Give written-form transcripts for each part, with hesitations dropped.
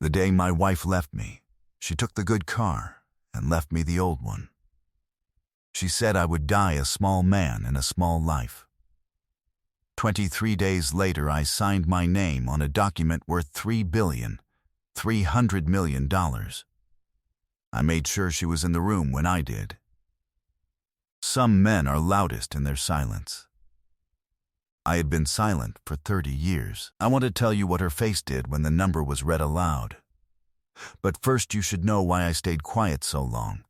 The day my wife left me, she took the good car and left me the old one. She said I would die a small man in a small life. 23 days later, I signed my name on a document worth $3 billion. I made sure she was in the room when I did. Some men are loudest in their silence. I had been silent for 30 years. I want to tell you what her face did when the number was read aloud. But first you should know why I stayed quiet so long,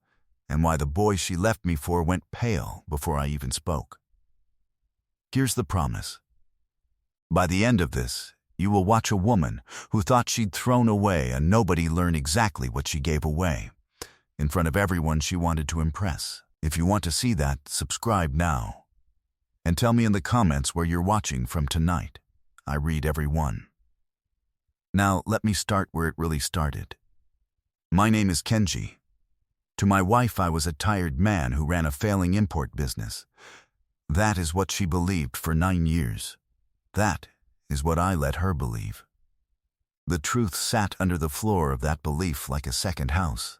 and why the boy she left me for went pale before I even spoke. Here's the promise. By the end of this, you will watch a woman who thought she'd thrown away a nobody learn exactly what she gave away, in front of everyone she wanted to impress. If you want to see that, subscribe now. And tell me in the comments where you're watching from tonight. I read every one. Now, let me start where it really started. My name is Kenji. To my wife, I was a tired man who ran a failing import business. That is what she believed for 9 years. That is what I let her believe. The truth sat under the floor of that belief like a second house.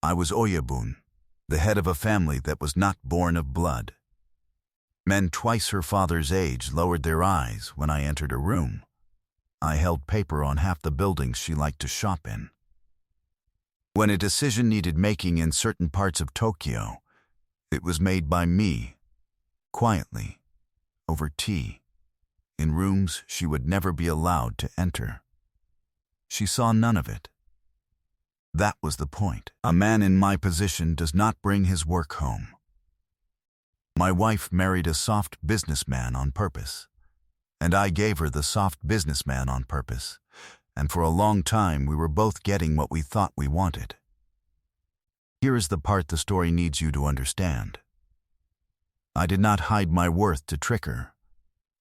I was Oyabun, the head of a family that was not born of blood. Men twice her father's age lowered their eyes when I entered a room. I held paper on half the buildings she liked to shop in. When a decision needed making in certain parts of Tokyo, it was made by me, quietly, over tea, in rooms she would never be allowed to enter. She saw none of it. That was the point. A man in my position does not bring his work home. My wife married a soft businessman on purpose, and I gave her the soft businessman on purpose, and for a long time we were both getting what we thought we wanted. Here is the part the story needs you to understand. I did not hide my worth to trick her.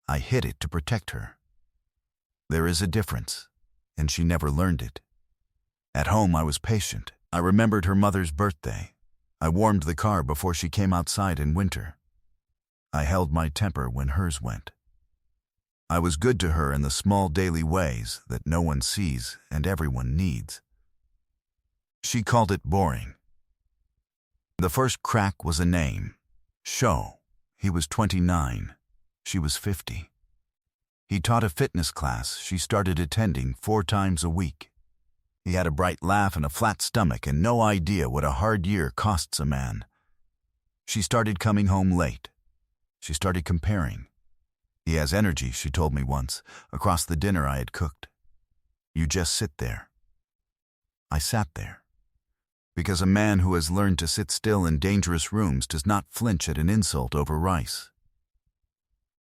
I hid it to protect her. There is a difference, and she never learned it. At home, I was patient. I remembered her mother's birthday. I warmed the car before she came outside in winter. I held my temper when hers went. I was good to her in the small daily ways that no one sees and everyone needs. She called it boring. The first crack was a name, Sho. He was 29. She was 50. He taught a fitness class she started attending 4 times a week. He had a bright laugh and a flat stomach and no idea what a hard year costs a man. She started coming home late. She started comparing. He has energy, she told me once, across the dinner I had cooked. You just sit there. I sat there. Because a man who has learned to sit still in dangerous rooms does not flinch at an insult over rice.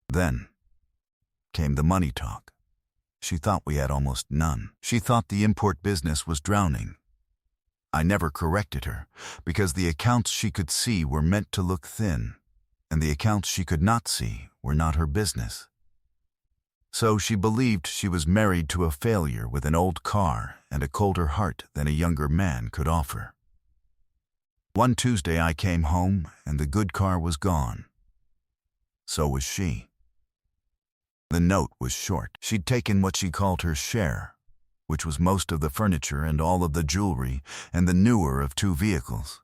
Then came the money talk. She thought we had almost none. She thought the import business was drowning. I never corrected her, because the accounts she could see were meant to look thin, and the accounts she could not see were not her business. So she believed she was married to a failure with an old car and a colder heart than a younger man could offer. One Tuesday I came home and the good car was gone. So was she. The note was short. She'd taken what she called her share, which was most of the furniture and all of the jewelry and the newer of 2 vehicles.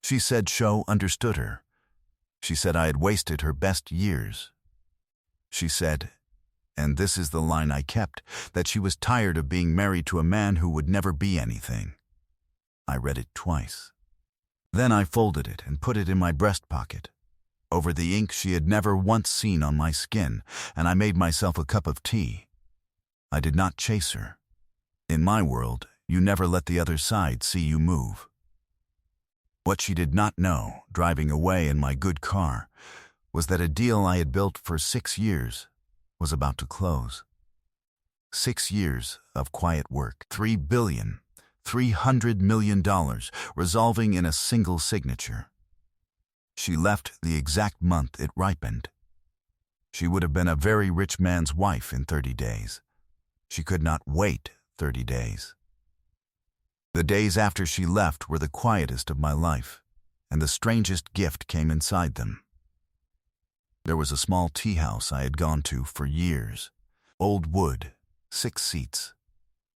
She said Sho understood her. She said I had wasted her best years. She said, and this is the line I kept, that she was tired of being married to a man who would never be anything. I read it twice. Then I folded it and put it in my breast pocket, over the ink she had never once seen on my skin, and I made myself a cup of tea. I did not chase her. In my world, you never let the other side see you move. What she did not know, driving away in my good car, was that a deal I had built for 6 years was about to close. 6 years of quiet work, $3 billion, resolving in a single signature. She left the exact month it ripened. She would have been a very rich man's wife in 30 days. She could not wait 30 days. The days after she left were the quietest of my life, and the strangest gift came inside them. There was a small tea house I had gone to for years. Old wood, 6 seats,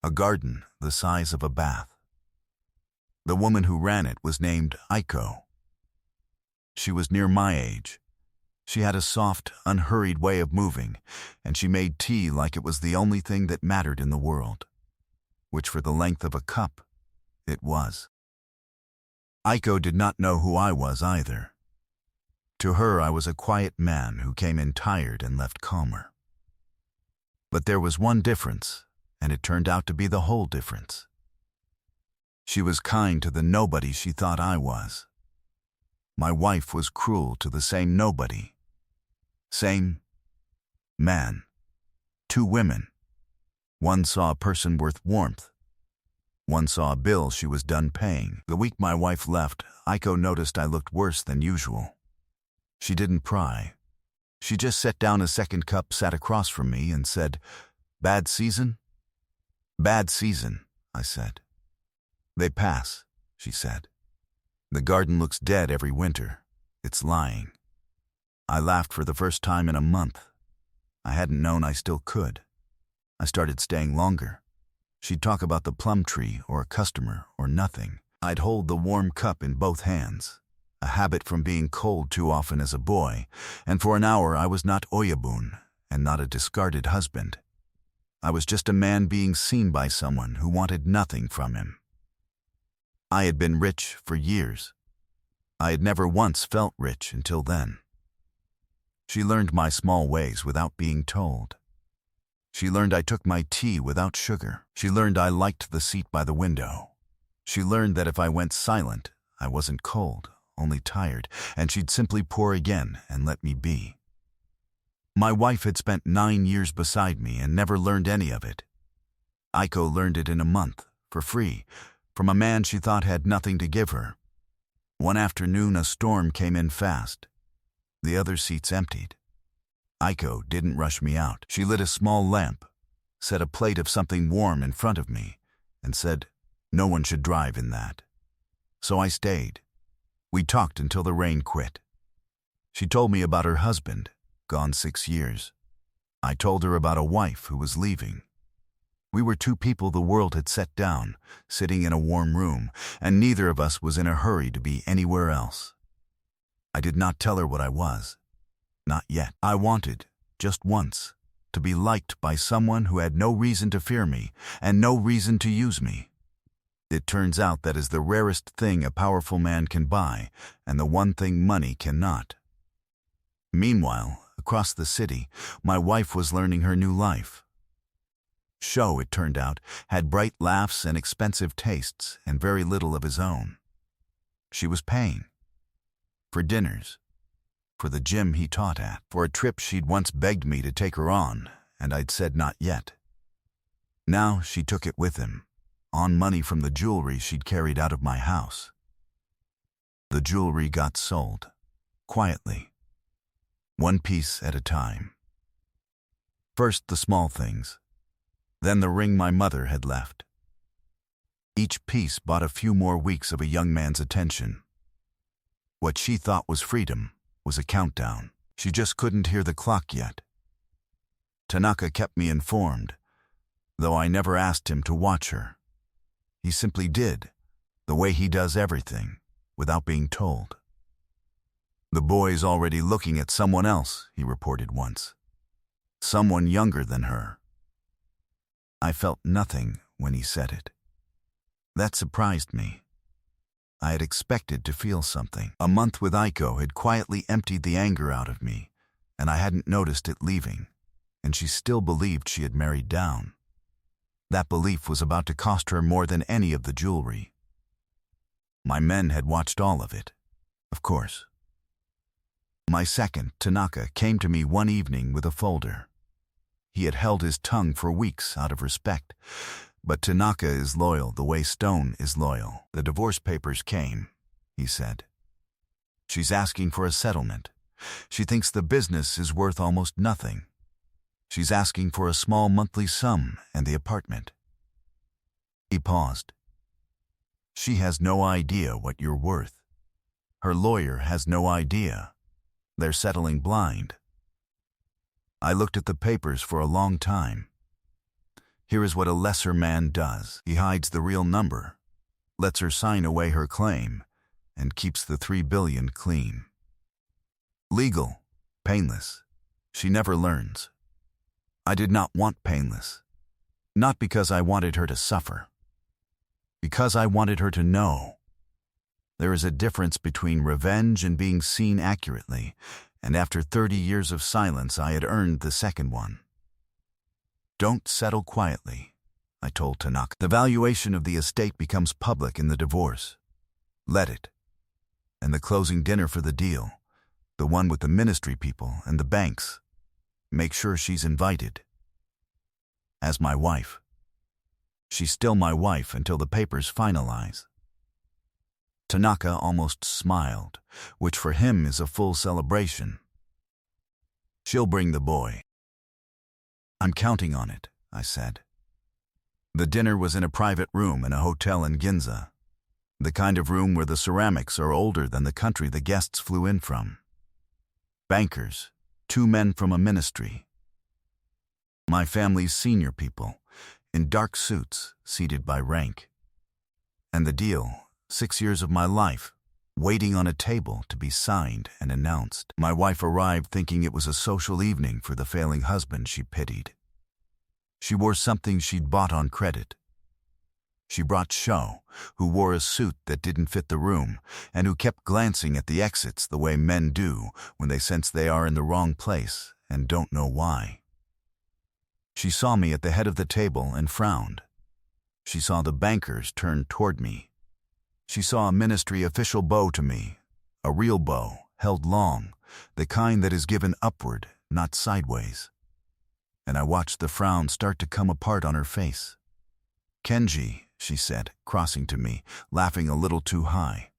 A garden the size of a bath. The woman who ran it was named Aiko. She was near my age. She had a soft, unhurried way of moving, and she made tea like it was the only thing that mattered in the world, which for the length of a cup, it was. Aiko did not know who I was either. To her, I was a quiet man who came in tired and left calmer. But there was one difference, and it turned out to be the whole difference. She was kind to the nobody she thought I was. My wife was cruel to the same nobody. Same man. Two women. One saw a person worth warmth. One saw a bill she was done paying. The week my wife left, Aiko noticed I looked worse than usual. She didn't pry. She just set down a second cup, sat across from me, and said, "Bad season?" "Bad season," I said. "They pass," she said. "The garden looks dead every winter. It's lying." I laughed for the first time in a month. I hadn't known I still could. I started staying longer. She'd talk about the plum tree or a customer or nothing. I'd hold the warm cup in both hands, a habit from being cold too often as a boy, and for an hour I was not Oyabun and not a discarded husband. I was just a man being seen by someone who wanted nothing from him. I had been rich for years. I had never once felt rich until then. She learned my small ways without being told. She learned I took my tea without sugar. She learned I liked the seat by the window. She learned that if I went silent, I wasn't cold, only tired, and she'd simply pour again and let me be. My wife had spent 9 years beside me and never learned any of it. Aiko learned it in a month, for free, from a man she thought had nothing to give her. One afternoon a storm came in fast. The other seats emptied. Aiko didn't rush me out. She lit a small lamp, set a plate of something warm in front of me, and said, "No one should drive in that." So I stayed. We talked until the rain quit. She told me about her husband, gone 6 years. I told her about a wife who was leaving. We were two people the world had set down, sitting in a warm room, and neither of us was in a hurry to be anywhere else. I did not tell her what I was. Not yet. I wanted, just once, to be liked by someone who had no reason to fear me and no reason to use me. It turns out that is the rarest thing a powerful man can buy, and the one thing money cannot. Meanwhile, across the city, my wife was learning her new life. Sho, it turned out, had bright laughs and expensive tastes and very little of his own. She was paying. For dinners. For the gym he taught at. For a trip she'd once begged me to take her on, and I'd said not yet. Now she took it with him, on money from the jewelry she'd carried out of my house. The jewelry got sold, quietly, one piece at a time. First the small things, then the ring my mother had left. Each piece bought a few more weeks of a young man's attention. What she thought was freedom was a countdown. She just couldn't hear the clock yet. Tanaka kept me informed, though I never asked him to watch her. He simply did, the way he does everything, without being told. "The boy's already looking at someone else," he reported once. "Someone younger than her." I felt nothing when he said it. That surprised me. I had expected to feel something. A month with Aiko had quietly emptied the anger out of me, and I hadn't noticed it leaving, and she still believed she had married down. That belief was about to cost her more than any of the jewelry. My men had watched all of it, of course. My second, Tanaka, came to me one evening with a folder. He had held his tongue for weeks out of respect, but Tanaka is loyal the way Stone is loyal. "The divorce papers came," he said. "She's asking for a settlement. She thinks the business is worth almost nothing. She's asking for a small monthly sum and the apartment." He paused. "She has no idea what you're worth. Her lawyer has no idea. They're settling blind." I looked at the papers for a long time. Here is what a lesser man does. He hides the real number, lets her sign away her claim, and keeps the 3 billion clean. Legal, painless. She never learns. I did not want painless. Not because I wanted her to suffer. Because I wanted her to know. There is a difference between revenge and being seen accurately, and after 30 years of silence, I had earned the second one. Don't settle quietly, I told Tanaka. The valuation of the estate becomes public in the divorce. Let it. And the closing dinner for the deal, the one with the ministry people and the banks, make sure she's invited. As my wife. She's still my wife until the papers finalize. Tanaka almost smiled, which for him is a full celebration. She'll bring the boy. I'm counting on it, I said. The dinner was in a private room in a hotel in Ginza, the kind of room where the ceramics are older than the country the guests flew in from. Bankers, 2 men from a ministry. My family's senior people, in dark suits, seated by rank. And the deal, 6 years of my life, waiting on a table to be signed and announced. My wife arrived thinking it was a social evening for the failing husband she pitied. She wore something she'd bought on credit. She brought Sho, who wore a suit that didn't fit the room and who kept glancing at the exits the way men do when they sense they are in the wrong place and don't know why. She saw me at the head of the table and frowned. She saw the bankers turn toward me. She saw a ministry official bow to me, a real bow, held long, the kind that is given upward, not sideways. And I watched the frown start to come apart on her face. Kenji, she said, crossing to me, laughing a little too high.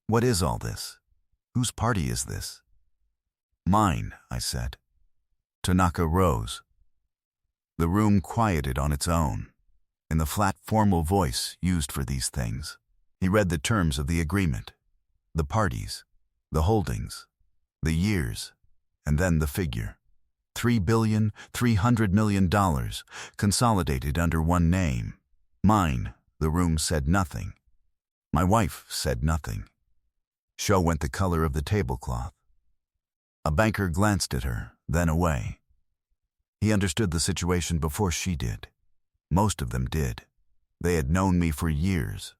What is all this? Whose party is this? Mine, I said. Tanaka rose. The room quieted on its own, in the flat, formal voice used for these things. He read the terms of the agreement, the parties, the holdings, the years, and then the figure. $3.3 billion, consolidated under one name. Mine, the room said nothing. My wife said nothing. Sho went the color of the tablecloth. A banker glanced at her, then away. He understood the situation before she did. Most of them did. They had known me for years.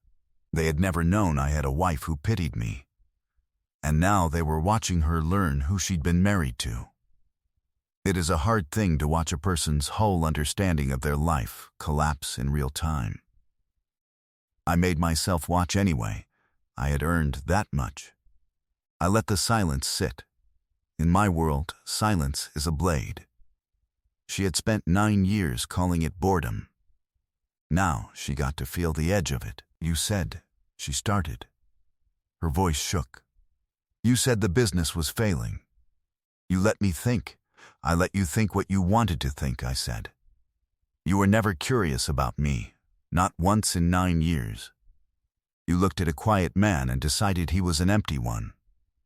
They had never known I had a wife who pitied me. And now they were watching her learn who she'd been married to. It is a hard thing to watch a person's whole understanding of their life collapse in real time. I made myself watch anyway. I had earned that much. I let the silence sit. In my world, silence is a blade. She had spent 9 years calling it boredom. Now she got to feel the edge of it. You said, she started. Her voice shook. You said the business was failing. You let me think. I let you think what you wanted to think, I said. You were never curious about me, not once in 9 years. You looked at a quiet man and decided he was an empty one.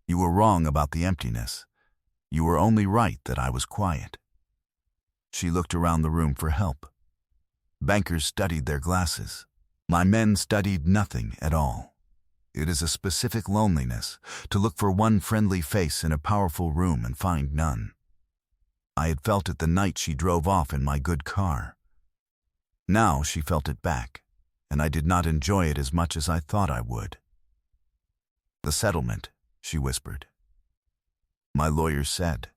You were wrong about the emptiness. You were only right that I was quiet. She looked around the room for help. Bankers studied their glasses. My men studied nothing at all. It is a specific loneliness to look for one friendly face in a powerful room and find none. I had felt it the night she drove off in my good car. Now she felt it back, and I did not enjoy it as much as I thought I would. The settlement, she whispered. My lawyer said.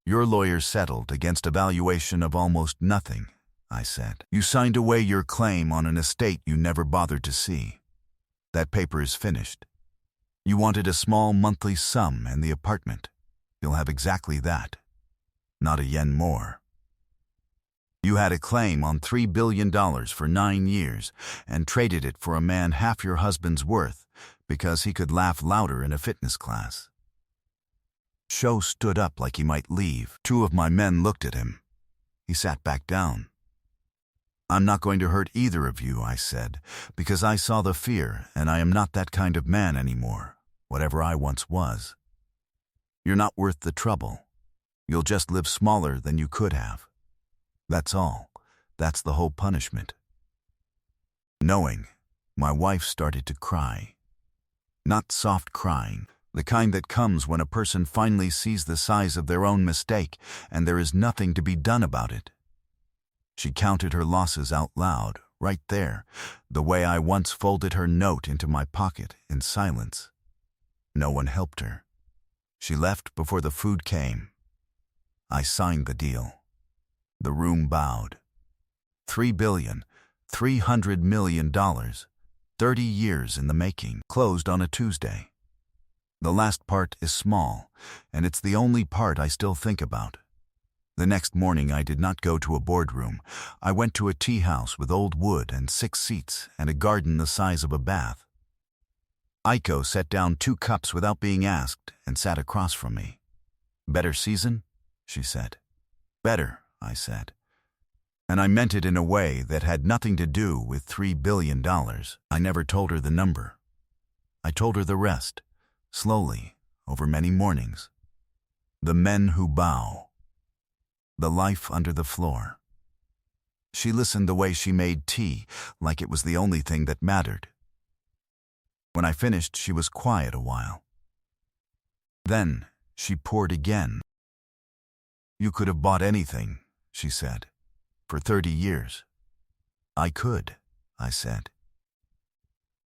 Your lawyer settled against a valuation of almost nothing, I said. You signed away your claim on an estate you never bothered to see. That paper is finished. You wanted a small monthly sum and the apartment. You'll have exactly that. Not a yen more. You had a claim on $3 billion for 9 years and traded it for a man half your husband's worth because he could laugh louder in a fitness class. Sho stood up like he might leave. 2 of my men looked at him. He sat back down. I'm not going to hurt either of you, I said, because I saw the fear and I am not that kind of man anymore, whatever I once was. You're not worth the trouble. You'll just live smaller than you could have. That's all. That's the whole punishment. Knowing, my wife started to cry. Not soft crying, the kind that comes when a person finally sees the size of their own mistake and there is nothing to be done about it. She counted her losses out loud, right there, the way I once folded her note into my pocket in silence. No one helped her. She left before the food came. I signed the deal. The room bowed. $3.3 billion, 30 years in the making, closed on a Tuesday. The last part is small, and it's the only part I still think about. The next morning I did not go to a boardroom. I went to a tea house with old wood and 6 seats and a garden the size of a bath. Aiko set down 2 cups without being asked and sat across from me. "Better season?" she said. "Better," I said. And I meant it in a way that had nothing to do with $3 billion. I never told her the number. I told her the rest, slowly, over many mornings. The men who bow. The life under the floor. She listened the way she made tea, like it was the only thing that mattered. When I finished, she was quiet a while. Then she poured again. "You could have bought anything," she said, "for 30 years. "I could," I said.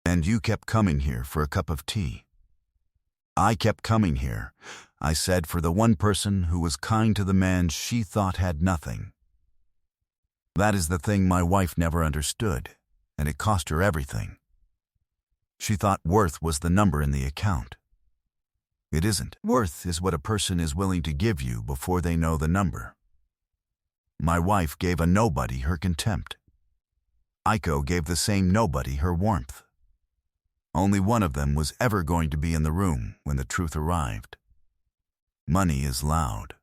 "And you kept coming here for a cup of tea." "I kept coming here," I said, "for the one person who was kind to the man she thought had nothing." That is the thing my wife never understood, and it cost her everything. She thought worth was the number in the account. It isn't. Worth is what a person is willing to give you before they know the number. My wife gave a nobody her contempt. Aiko gave the same nobody her warmth. Only one of them was ever going to be in the room when the truth arrived. Money is loud.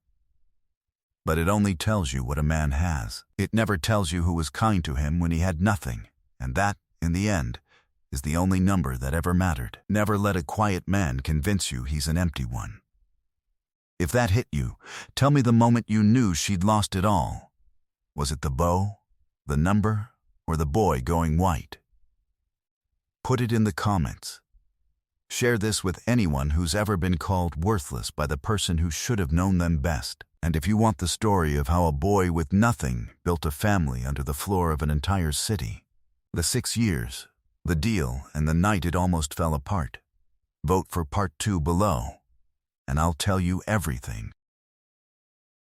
But it only tells you what a man has. It never tells you who was kind to him when he had nothing, and that, in the end, is the only number that ever mattered. Never let a quiet man convince you he's an empty one. If that hit you, tell me the moment you knew she'd lost it all. Was it the bow, the number, or the boy going white? Put it in the comments. Share this with anyone who's ever been called worthless by the person who should have known them best. And if you want the story of how a boy with nothing built a family under the floor of an entire city, the 6 years, the deal, and the night it almost fell apart, vote for part 2 below, and I'll tell you everything.